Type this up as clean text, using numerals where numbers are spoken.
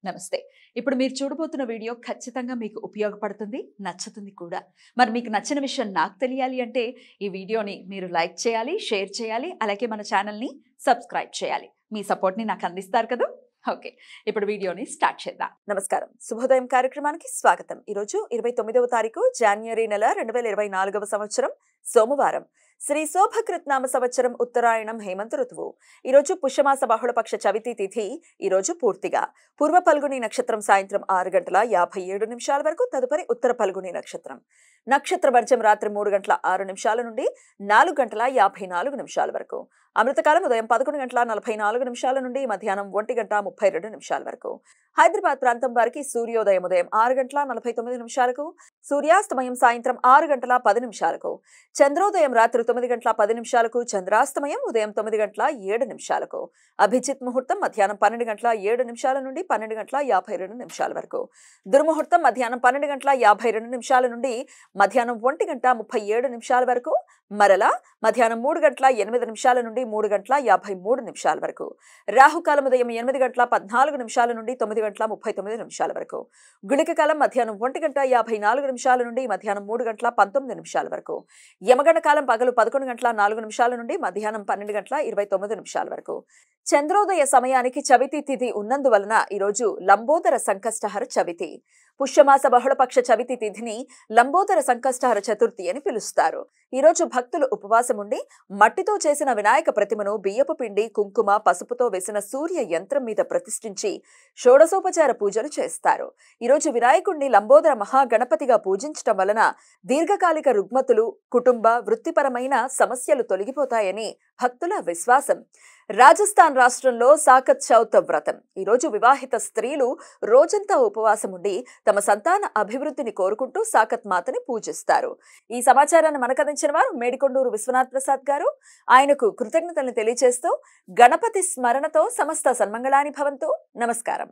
నమస్తే. ఇప్పుడు మీరు చూడబోతున్న వీడియో ఖచ్చితంగా మీకు ఉపయోగపడుతుంది, నచ్చుతుంది కూడా. మరి మీకు నచ్చిన విషయం నాకు తెలియాలి అంటే ఈ వీడియోని మీరు లైక్ చేయాలి, షేర్ చేయాలి, అలాగే మన ఛానల్‌ని సబ్స్క్రైబ్ చేయాలి. మీ సపోర్ట్‌ని నాకు అందిస్తారు కదూ! ఓకే. ఇప్పుడు వీడియోని స్టార్ట్ చేద్దాం. నమస్కారం. శుభోదయం కార్యక్రమానికి స్వాగతం. ఈరోజు 29వ తారీఖు జాన్వరి నెల 2024వ సంవత్సరం సోమవారం. శ్రీ శోభకృత్ నామ సంవత్సరం ఉత్తరాయణం హేమంత ఋతువు. ఈరోజు పుష్యమాస బహుళపక్ష చవితి తిథి ఈరోజు పూర్తిగా. పూర్వ పల్గుని నక్షత్రం సాయంత్రం 6:57 వరకు, తదుపరి ఉత్తర పల్గుని నక్షత్రం. నక్షత్ర వర్జం రాత్రి 3:06 నుండి 4:54 వరకు. అమృతకాలం ఉదయం 11:44 నుండి మధ్యాహ్నం 1:32 వరకు. హైదరాబాద్ ప్రాంతం వారికి సూర్యోదయం ఉదయం 6:49 సూర్యాస్తమయం సాయంత్రం 6:10 చంద్రోదయం రాత్రి 9:10 చంద్రాస్తమయం ఉదయం 9:07 అభిజిత్ ముహూర్తం మధ్యాహ్నం 12:07 నుండి 12:52 వరకు. దుర్ముహూర్తం మధ్యాహ్నం 12:52 నుండి మధ్యాహ్నం 1:37 వరకు. మరలా మధ్యాహ్నం 3:08 నుండి 3:53 వరకు. రాహుకాలం ఉదయం 8:14 నుండి 9:39 వరకు. గుళిక కాలం మధ్యాహ్నం 1:54 నుండి మధ్యాహ్నం 3:19 వరకు. యమగండ కాలం పగలు 11:04 నుండి మధ్యాహ్నం 12:29 వరకు. చంద్రోదయ సమయానికి చవితి తిథి ఉన్నందువలన ఈరోజు లంబోదర సంకష్టహర చవితి. పుష్యమాస బహుళపక్ష చవితి తిథిని లంబోదర సంకష్టహర చతుర్థి అని పిలుస్తారు. ఈరోజు భక్తులు ఉపవాసం ఉండి మట్టితో చేసిన వినాయక ప్రతిమను బియ్యపు పిండి, కుంకుమ, పసుపుతో వేసిన సూర్య యంత్రం మీద ప్రతిష్ఠించి షోడశోపచార పూజలు చేస్తారు. ఈరోజు వినాయకుడిని లంబోదర మహాగణపతిగా పూజించటం వలన దీర్ఘకాలిక రుగ్మతులు, కుటుంబ, వృత్తిపరమైన సమస్యలు తొలగిపోతాయని భక్తుల విశ్వాసం. రాజస్థాన్ రాష్ట్రంలో సాకత్ చౌత్ వ్రతం. ఈరోజు వివాహిత స్త్రీలు రోజంతా ఉపవాసం ఉండి తమ సంతాన అభివృద్ధిని కోరుకుంటూ సాకత్ మాతని పూజిస్తారు. ఈ సమాచారాన్ని మనకందించిన వారు మేడికొండూరు విశ్వనాథ్ ప్రసాద్ గారు. ఆయనకు కృతజ్ఞతలను తెలియజేస్తూ గణపతి స్మరణతో సమస్త సన్మంగళాని భవంతు. నమస్కారం.